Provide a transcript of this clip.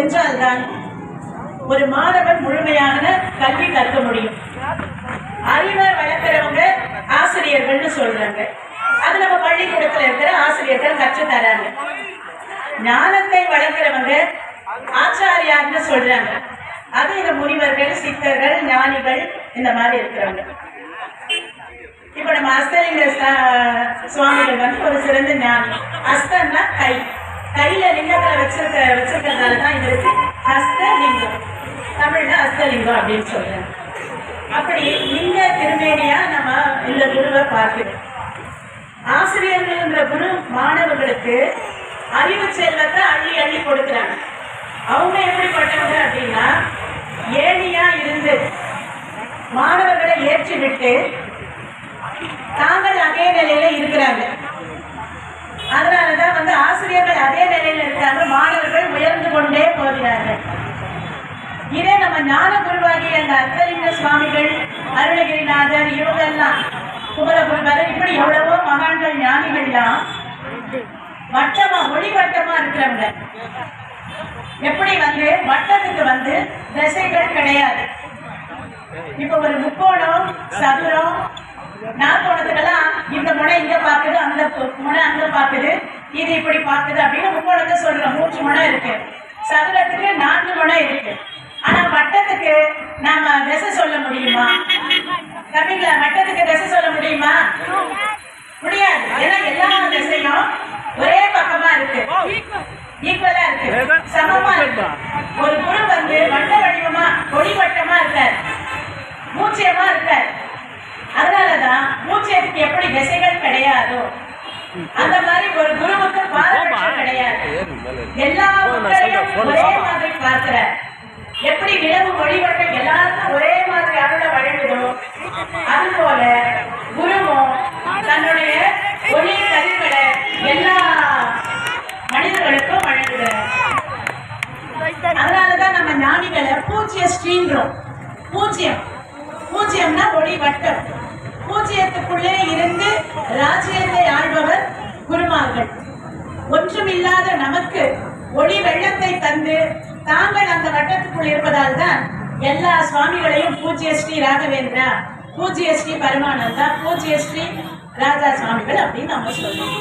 சென்றால்தான் ஒரு மாணவன் முழுமையான கல்வி கற்க முடியும். அறிவை வளர்க்கிறவங்க ஆசிரியர்கள்னு சொல்றாங்க. அது நம்ம பள்ளிக்கூடத்துல இருக்கிற ஆசிரியர்கள் கற்று தராங்க. ஞானத்தை வளர்க்கிறவங்க ஆச்சாரியார்னு சொல்றாங்க. அது இந்த முனிவர்கள், சித்தர்கள், ஞானிகள் இந்த மாதிரி இருக்கிறவங்க. இப்ப நம்ம அஸ்தலிங்க சுவாமிகள் வந்து ஒரு சிறந்த ஞானி. அஸ்தன்னா கை, கையில லிங்கத்துல வச்சிருக்கிறதாலதான் இவருக்கு ஹஸ்தலிங்கம், தமிழ்ல அஸ்தலிங்கம் அப்படின்னு சொல்றாங்க. அப்படி லிங்க திருமேனியா நம்ம இந்த குருவை பார்க்கிறோம். ஆசிரியர்கள் குரு மாணவர்களுக்கு அறிவு செல்வத்தை அள்ளி அள்ளி கொடுக்குறாங்க. அவங்க எப்படிப்பட்டவங்க அப்படின்னா, ஏணியா இருந்து மாணவர்களை ஏற்றி விட்டு தாங்கள் அதே நிலையில இருக்கிறாங்க. அதனாலதான் வந்து ஆசிரியர்கள் அதே நிலையில இருக்காங்க, மாணவர்கள் உயர்ந்து கொண்டே போகிறார்கள். இதே நம்ம ஞான குருவாகிய அந்த அஸ்தலிங்க சுவாமிகள், அருணகிரிநாதர், இவங்கெல்லாம் குமரகுருவர், இப்படி எவ்வளவோ மகான்கள் ஞானிகள்லாம் வட்டமா ஒளி வட்டமா இருக்கிறவங்க. எப்படி வந்து வட்டத்துக்கு வந்து திசைகள் கிடையாது. இப்ப ஒரு முக்கோணம், சதுரம், நாற்கோணத்துக்கெல்லாம் இந்த முனை இங்க பாக்குது, அந்த முனை அங்க பாக்குது, இது இப்படி பாக்குது அப்படின்னு முக்கோணத்தை சொல்றோம். 3 முனை இருக்கு. சதுரத்துக்கு 4 முனை இருக்கு. ஆனா வட்டத்துக்கு நாம திசை சொல்ல முடியுமா? தமிழ்ல வட்டத்துக்கு திசை சொல்ல முடியுமா? முடியாது. ஏன்னா எல்லா திசையும் ஒரே பக்கமா இருக்கு, ஈக்குவலா இருக்கு, சமமா இருக்கு. ஒரு குரு வந்து வட்ட வடிவமா ஒளி வட்டமா இருக்காரு, மூச்சியமா இருக்காரு. அதனாலதான் மூச்சியத்துக்கு எப்படி திசைகள் கிடையாதோ அந்த மாதிரி ஒரு குருவுக்கு பாரபட்சம் கிடையாது. எல்லா மக்களையும் ஒரே மாதிரி பார்க்கிற, எப்படி நிலவு ஒளிவட்டம் எல்லாருக்கும் ஒரே மாதிரி அருளை வழங்குதோ அது போல குருவும் தன்னுடைய ஒளி கருவிகளை எல்லா மனிதர்களுக்கும் வழங்குகிறார். அதனாலதான் நம்ம ஞானிகளை பூஜ்ய ஸ்ரீன்றோம். பூஜ்யம்னா ஒளி வட்டம். பூஜ்யத்துக்குள்ளே இருந்து ராஜ்யத்தை ஆள்பவர் குருமார்கள். ஒன்றுமில்லாத நமக்கு ஒளி வெள்ளத்தை தந்து தாங்கள் அந்த வட்டத்துக்குள் இருப்பதால் தான் எல்லா சுவாமிகளையும் பூஜ்ய ஸ்ரீ ராகவேந்திரா, பூஜ்ய ஸ்ரீ பரமானந்தா, பூஜ்ய ஸ்ரீ ராஜா சுவாமிகள் அப்படின்னு நம்ம சொல்றோம்.